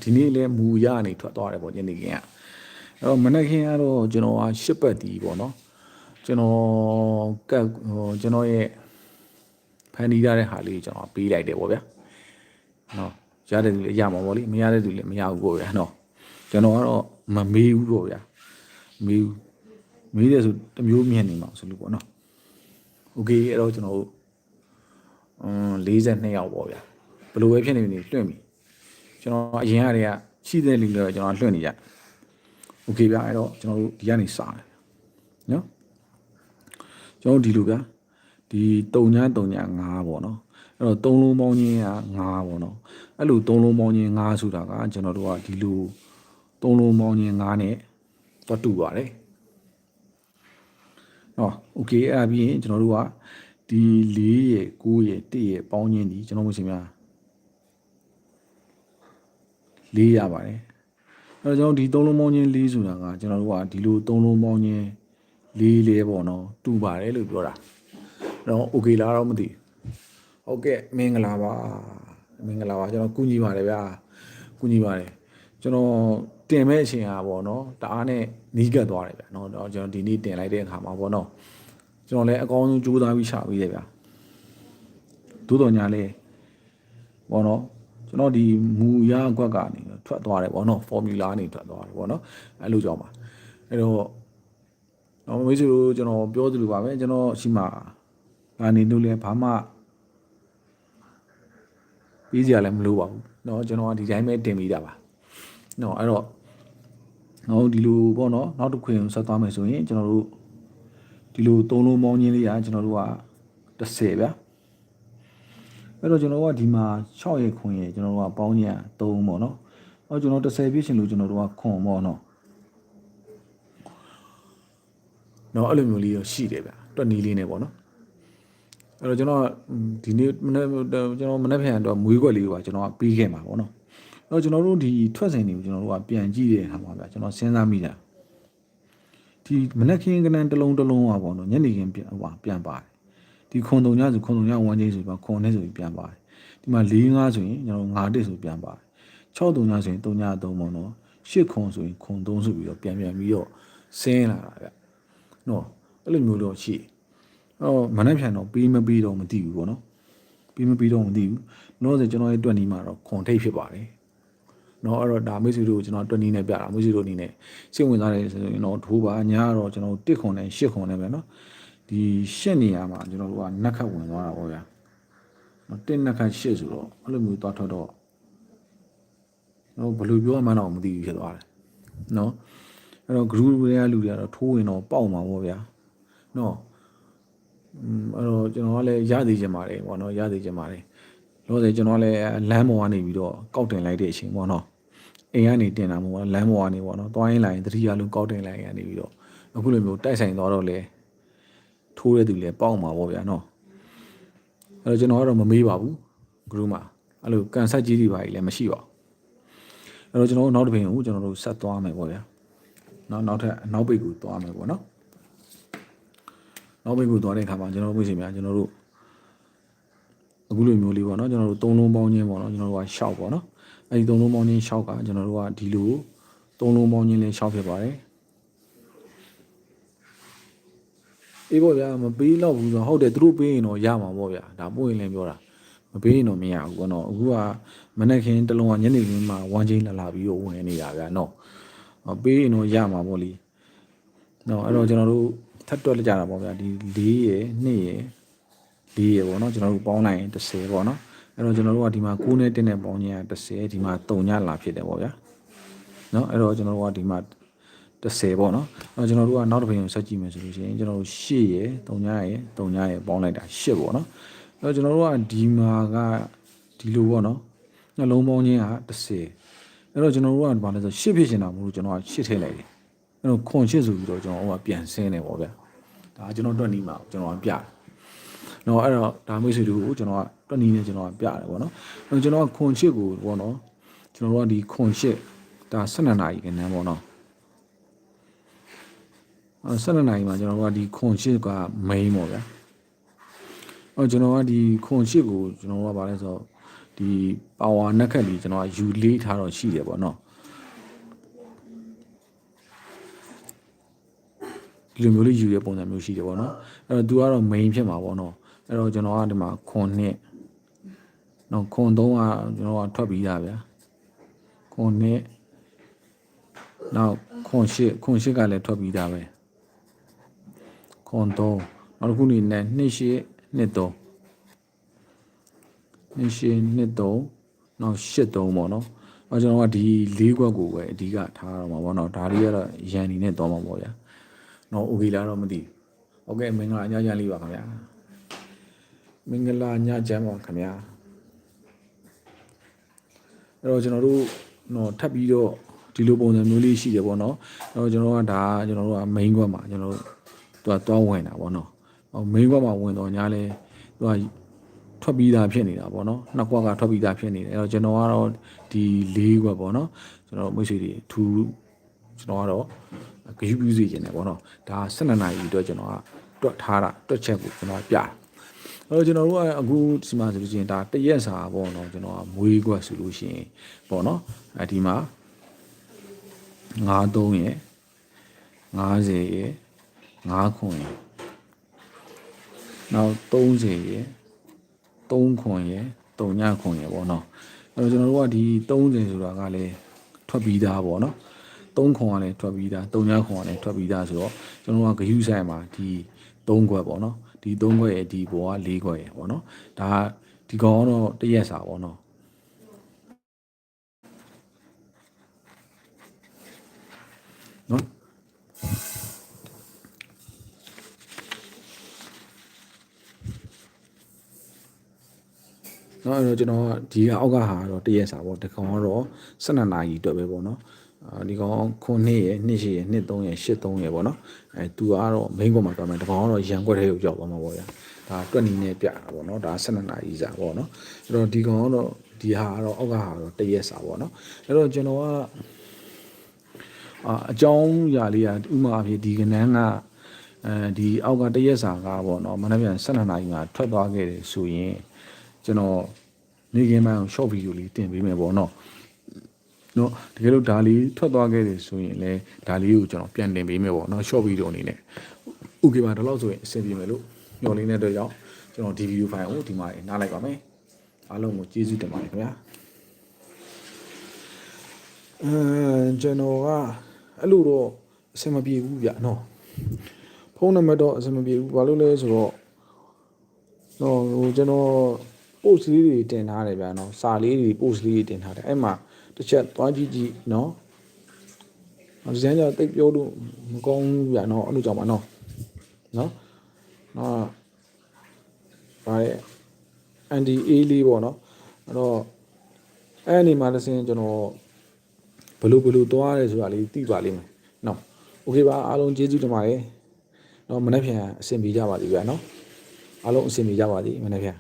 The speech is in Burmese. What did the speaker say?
ဒီနေ့လည်းမူရနေထွက်သွားတယ်ပေါ့ညနေခင်းကအဲ့တော့မနေ့ခင်းကတော့ကျွန်တော်ကရှစ်ပတ်တီးပေါ့နော်ကျွန်တော်ကတ်ကျွန်တော်ရဲ့ဖန်တီးရတဲ့ဟာလေးကျွန်တော်ပေးလိုက်တယ်ပေါ့ဗျာနော်ရတဲ့သူလည်းရမှာပေါ့လေမရတဲ့သူလည်းမရဘူးပေါ့ဗျာနော်ကျွန်တော်ကတော့မမေးဘူးပေါ့ဗျာမေးတယ်ဆိုတမျိုးမြင်နေမှာဆိုလို့ပေါ့နော်โอเคအဲ့တော့ကျွန်တော်တို့42ယောက်ပေါ့ဗျာဘယ်လိုပဲဖြစ်နေနေလွှင့်ပြီကျွန်တော်အရင်ကတည်းကရှိတဲ့လူတွေကျွန်တော်လွှင့်နေကြโอเคဗျာအဲ့တော့ကျွန်တော်တို့ဒီကနေစတယ်နော်ကျွန်တော်ဒီလိုဗျာဒီ3.3.5ပေါ့နော်အဲ့တော့3လုံးပေါင်းချင်းက5ပေါ့နော်အဲ့လို3လုံးပေါင်းချင်း5ဆိုတာကကျွန်တော်တို့ကဒီလို3လုံးပေါင်းချင်း5နဲ့တော့တူပါတယ်နော်โอเคအဲ့ဒါပြီးရင်ကျွန်တော်တို့ကဒီ4ရဲ့9ရဲ့1ရဲ့ပေါင်းချင်းဒီကျွန်တော်တို့ရှင်များ4ရပါတယ်အဲ့တော့ကျွန်တော်ဒီ3လုံးပေါင်းချင်း4ဆိုတာကကျွန်တော်တို့ကဒီလို3လုံးပေါင်းချင်း4လဲပေါ့နော်တူပါတယ်လို့ပြောတာအဲ့တော့ okay လားတော့မသိဟုတ်ကဲ့မင်္ဂလာပါကျွန်တော်ကုညီပါတယ်ဗျာကုညီပါတယ်ကျွန်တော်တင်မဲ့အချိန်ဟာပေါ့နော်တအားနဲ့နီးကပ်သွားတယ်ဗျာနော်ကျွန်တော်ဒီနေ့တင်လိုက်တဲ့အခါမှာပေါ့နော်ကျွန်တော်လည်းအကောင်းဆုံးကြိုးစားပြီးရှာပြီးတယ်ဗျာသို့တော်ညာလဲပေါ့နော်ကျွန်တော်ဒီမူရအကွက်ကနေထွက်သွားတယ်ပေါ့နော် formula နေထွက်သွားတယ်ပေါ့နော်အဲ့လိုကြောင့်ပါအဲ့တော့မိတ်ဆွေတို့ကျွန်တော်ပြောသလိုပါပဲကျွန်တော်ရှိမှကနေလို့လဲဘာမှပြီးစရာလည်းမလိုပါဘူးเนาะကျွန်တော်ကဒီတိုင်းပဲတင်ပြီးတာပါเนาะအဲ့တော့ဒီလိုပေါ့เนาะနောက်တစ်ခွင်ဆက်သွားမယ်ဆိုရင်ကျွန်တော်တို့ဒီလို3လုံးပေါင်းချင်းလေးကကျွန်တော်တို့က30ဗျာအဲ့တော့ကျွန်တော်ကဒီမှာ6ရဲ့ခွင်ရဲ့ကျွန်တော်တို့ကပေါင်းချင်း3ပေါ့เนาะအဲ့ကျွန်တော်30ပြည့်ရှင်လို့ကျွန်တော်တို့ကခွန်ပေါ့เนาะအဲ့လိုမျိုးလေးတော့ရှိတယ်ဗျာတွက်နီးလေးနဲ့ပေါ့เนาะအဲ့တော့ကျွန်တော်ဒီနေ့ကျွန်တော်မနေ့ပြန်တော့မွေးခွက်လေးပါကျွန်တော်ကပြီးခဲ့မှာပေါ့နော်အဲ့တော့ကျွန်တော်တို့ဒီထွက်စဉ်တွေကိုကျွန်တော်တို့ကပြန်ကြည့်တဲ့အခါမှာဗျာကျွန်တော်စဉ်းစားမိတာဒီမနေ့ခင်းကနန်းတစ်လုံးပါပေါ့နော်ညနေခင်းပြန်ပါတယ်ဒီခွန်တုံညဆိုခွန်တုံည1ချင်းဆိုပြီးခွန်နဲ့ဆိုပြီးပြန်ပါတယ်ဒီမှာ4 5ဆိုရင်ကျွန်တော်9တက်ဆိုပြန်ပါတယ်6တုံညဆိုရင်3ည3ပေါ့နော်8ခွန်ဆိုရင်ခွန်3ဆိုပြီးတော့ပြန်ပြီးတော့ဆင်းလာတာဗျနော်အဲ့လိုမျိုးတော့ရှိမနေ့ပြန်တော့ပြီးမပြီးတော့မသိဘူးပေါ့နော်ပြီးမပြီးတော့မသိဘူးလို့ဆိုကျွန်တော်ရဲ့တွက်နီးမှာတော့ခွန်ထိတ်ဖြစ်ပါတယ်နော်အဲ့တော့ဒါမိတ်ဆွေတို့ကျွန်တော်တွက်နီးနဲ့ပြတာမိတ်ဆွေတို့အနေနဲ့စိတ်ဝင်စားတယ်ဆိုရင်တော့ထိုးပါညာတော့ကျွန်တော်1ခွန်နဲ့8ခွန်နဲ့ပဲနော်ဒီ8နေရာမှာကျွန်တော်တို့ကနက်ခတ်ဝင်သွားတာပေါ့ဗျာနော်1နက်ခတ်8ဆိုတော့အဲ့လိုမျိုးသွားထွက်တော့ဘယ်လိုပြောမှန်းတော့မသိဘူးဖြစ်သွားတယ်နော်အဲ့တော့ group တွေကလူတွေကတော့ထိုးဝင်တော့ပေါက်မှာပေါ့ဗျာနော်အဲ့တော့ကျွန်တော်ကလည်းရသေးချင်ပါတယ်ပေါ့နော်ရသေးချင်ပါတယ်လို့ဆိုကျွန်တော်လည်းလမ်းပေါ်ကနေပြီးတော့ကောက်တင်လိုက်တဲ့အချိန်ပေါ့နော်အိမ်ကနေတင်တာမဟုတ်ဘူးလမ်းပေါ်ကနေပေါ့နော်သွားရင်းလာရင်တတိယလုံးကောက်တင်လိုက်ရနေပြီးတော့အခုလိုမျိုးတိုက်ဆိုင်သွားတော့လေထိုးတဲ့သူလည်းပေါက်မှာပေါ့ဗျာနော်အဲ့တော့ကျွန်တော်ကတော့မမေးပါဘူး group မှာအဲ့လိုကန်ဆက်ကြီးတွေပါကြီးလည်းမရှိပါဘူးအဲ့တော့ကျွန်တော်နောက်တစ်ပင်ကိုကျွန်တော်တို့ဆက်သွားမယ်ပေါ့ဗျာနောက်ထပ်နောက်ပိတ်ကိုသွားမယ်ပေါ့နော်နောက်ပိတ်ကိုသွားတဲ့အခါမှာကျွန်တော်တို့ပြင်ကျွန်တော်တို့အခုလိုမျိုးလေးပေါ့နော်ကျွန်တော်တို့3လုံးပေါင်းချင်းပေါ့နော်ကျွန်တော်တို့ကရှောက်ပေါ့နော်အဲဒီ3လုံးပေါင်းချင်းရှောက်ကကျွန်တော်တို့ကဒီလို3လုံးပေါင်းချင်းလေးရှောက်ဖြစ်ပါတယ်အေးပေါ့ဗျာမပေးတော့ဘူးဆိုတော့ဟုတ်တယ်သူတို့ပေးရင်တော့ရမှာပေါ့ဗျာဒါပို့ရင်လည်းပြောတာမပေးရင်တော့မရဘူးပေါ့နော်အခုကမနေ့ကတလုံးကညနေခင်းမှာ1ချင်းလာပြီးတော့ဝင်နေတာဗျာနော်ပေးရင်တော့ရမှာပေါ့လीနော်အဲ့တော့ကျွန်တော်တို့ထပ်တွက်လိုက်ကြတာပေါ့ဗျာဒီ4ရယ်2ရယ်4ရယ်ပေါ့နော်ကျွန်တော်တို့ပေါင်းလိုက်ရင်30ပေါ့နော်အဲ့တော့ကျွန်တော်တို့ကဒီမှာ9နဲ့1နဲ့ပေါင်းခြင်းက30ဒီမှာ3ညလာဖြစ်တယ်ပေါ့ဗျာနော်အဲ့တော့ကျွန်တော်တို့ကဒီမှာ30ပေါ့နော်အဲ့တော့ကျွန်တော်တို့ကနောက်တစ်ပြင်ကိုဆက်ကြည့်မယ်ဆိုလို့ရှိရင်ကျွန်တော်တို့8ရယ်3ညရယ်3ညရယ်ပေါင်းလိုက်တာ8ပေါ့နော်အဲ့တော့ကျွန်တော်တို့ကဒီမှာကဒီလိုပေါ့နော်နှလုံးပေါင်းခြင်းက30အဲ့တော့ကျွန်တော်တို့ကဘာလဲဆို8ဖြစ်နေတာမဟုတ်ဘူးကျွန်တော်က8ထည့်လိုက်တယ်အဲ့တော့ခွန်8ဆိုပြီးတော့ကျွန်တော်ကပြန်ဆင်းနေပေါ့ဗျာဒါကျွန်တော်တွက်နီးမှာကျွန်တော်ကပြတယ်နော်အဲ့တော့ဒါမိတ်ဆွေတို့ကိုကျွန်တော်ကတွက်နီးနဲ့ကျွန်တော်ကပြတယ်ပေါ့နော်အဲ့ကျွန်တော်ကခွန်8ကိုပေါ့နော်ကျွန်တော်တို့ကဒီခွန်8ဒါ12နာရီခဏပေါ့နော်12နာရီမှာကျွန်တော်တို့ကဒီခွန်8က main ပေါ့ဗျာအဲ့ကျွန်တော်ကဒီခွန်8ကိုကျွန်တော်တို့ကဗာလဲဆို ဒီပါဝါနက်ခက်လေးကျွန်တော်ယူလေးထားတော့ရှိတယ်ပေါ့နော်ဒီလိုမျိုးလေးယူရပုံစံမျိုးရှိတယ်ပေါ့နော်အဲ့တော့ तू ကတော့ main ဖြစ်မှာပေါ့နော်အဲ့တော့ကျွန်တော်ကဒီမှာခွန်နှစ်နော်ခွန်3ကကျွန်တော်ကထွက်ပြီးသားဗျာခွန်နှစ်နောက်ခွန်8ကလည်းထွက်ပြီးသားပဲခွန်3နောက်တစ်ခုနေနဲ့2 8 2 3 2 8 2 3နောက်8 3ပေါ့နော်အဲ့ကျွန်တော်ကဒီ၄ခွက်ကိုပဲအဓိကထားရမှာပေါ့နော်ဒါလေးကတော့ရန်နေနဲ့တော့မှာပေါ့ဗျာနော်โอเคလားတော့မသိဘူးโอเคမင်္ဂလာညချမ်းလေးပါခင်ဗျာမင်္ဂလာညချမ်းပါခင်ဗျာအဲ့တော့ကျွန်တော်တို့နော်ထပ်ပြီးတော့ဒီလိုပုံစံမျိုးလေးရှိတယ်ပေါ့နော်အဲ့တော့ကျွန်တော်ကဒါကျွန်တော်တို့က main ခွက်မှာကျွန်တော်တို့သူကသွားဝင်တာပေါ့နော် main ခွက်မှာဝင်တော့ညာလဲသူကထွက်ပြီးသားဖြစ်နေတာပေါ့နော်နှစ်ခွက်ကထွက်ပြီးသားဖြစ်နေတယ်အဲ့တော့ကျွန်တော်ကတော့ဒီ၄ခွက်ပေါ့နော်ကျွန်တော်မိတ်ဆွေတွေထူးကျွန်တော်ကတော့ဂရုပြုစီခြင်းတယ်ပေါ့နော်ဒါ12နာရီအတွက်ကျွန်တော်ကတွက်ထားတာတွက်ချက်ကိုကျွန်တော်ပြတာအဲ့တော့ကျွန်တော်တို့ကအခုဒီမှာဆိုလို့ရှိရင်ဒါတရက်စာပေါ့နော်ကျွန်တော်ကမွေးခွက်ဆိုလို့ရှိရင်ပေါ့နော်ဒီမှာ93ရယ်50ရယ်5ခွန်ရယ်နောက်30ရယ်3ခွန်ရယ်3ညခွန်ရယ်ပေါ့နော်အဲ့တော့ကျွန်တော်တို့ကဒီ30ဆိုတာကလည်းထွက်ပြီးသားပေါ့နော်3ခွန်ကလည်းထွက်ပြီးသား3ညခွန်ကလည်းထွက်ပြီးသားဆိုတော့ကျွန်တော်ကဂရုဆိုင်မှာဒီ3ခွက်ပေါ့နော်ဒီ3ခွက်ရဲ့ဒီဘောက4ခွက်ရဲ့ပေါ့နော်ဒါဒီကောင်တော့တရက်စာပေါ့နော်နော်နော်အဲ့တော့ကျွန်တော်ဒီအောက်ကဟာတော့တရက်စာပေါ့ဒီကောင်ကတော့12နာရီအတွက်ပဲပေါ့နော်ဒီကောင်ခွန်2ရယ်2 8ရယ်2 3ရယ်8 3ရယ်ပေါ့နော်သူကတော့ main ပေါ်မှာသွားမယ်ဒီကောင်ကတော့ရန်ကွက်ထဲကိုကြောက်သွားမှာပေါ့ဗျာဒါတွက်နီနဲ့ပြတာပေါ့နော်ဒါ12နာရီစာပေါ့နော်အဲ့တော့ဒီကောင်ကတော့ဒီဟာကတော့အောက်ကဟာတော့တရက်စာပေါ့နော်အဲ့တော့ကျွန်တော်ကအကြောင်းအရာလေးကဥမာအဖြစ်ဒီကနန်းကဒီအောက်ကတရက်စာကပေါ့နော်မနေ့ပြန်12နာရီမှာထွက်သွားခဲ့တယ်ဆိုရင်ကျွန်တော်နေကင်းပိုင်းကို short video လေးတင်ပေးမယ်ပေါ့နော်နော်တကယ်လို့ဒါလေးထွက်သွားခဲ့တယ်ဆိုရင်လည်းဒါလေးကိုကျွန်တော်ပြန်တင်ပေးမယ်ပေါ့နော် short video အနေနဲ့ဥကေပါဒါလို့ဆိုရင်အဆင်ပြေမယ်လို့ညှော်လေးနဲ့တော့ကြောင့်ကျွန်တော်ဒီ video file ကိုဒီမှာနားလိုက်ပါမယ်အားလုံးကိုကျေးဇူးတင်ပါတယ်ခင်ဗျာကျွန်တော်ကအဲ့လိုတော့အဆင်မပြေဘူးဗျနော်ဖုန်းနံပါတ်တော့အဆင်မပြေဘူးဘာလို့လဲဆိုတော့နော်ဟိုကျွန်တော် post လေးတွေတင်ထားတယ်ဗျာနော်စာလေးတွေ post လေးတွေတင်ထားတယ်အဲ့မှာတစ်ချက်သွားကြည့်နော်ဒီဇိုင်းကြောင့်တိတ်ပြောလို့မကောင်းဘူးဗျာနော်အဲ့လိုကြောင့်ပါနော်ဗါရဲ့ anti a လေးပေါ့နော်အဲ့တော့အဲ့ဒီမှာတစ်စင်းကျွန်တော်ဘလို့သွားရဲဆိုတာလေးသိပါလိမ့်မယ်နော်โอเคပါအားလုံးကျေးဇူးတင်ပါတယ်နော်မနေ့ပြန်အဆင်ပြေကြပါလိမ့်ဗျာနော်အားလုံးအဆင်ပြေကြပါသည်မနေ့ပြန်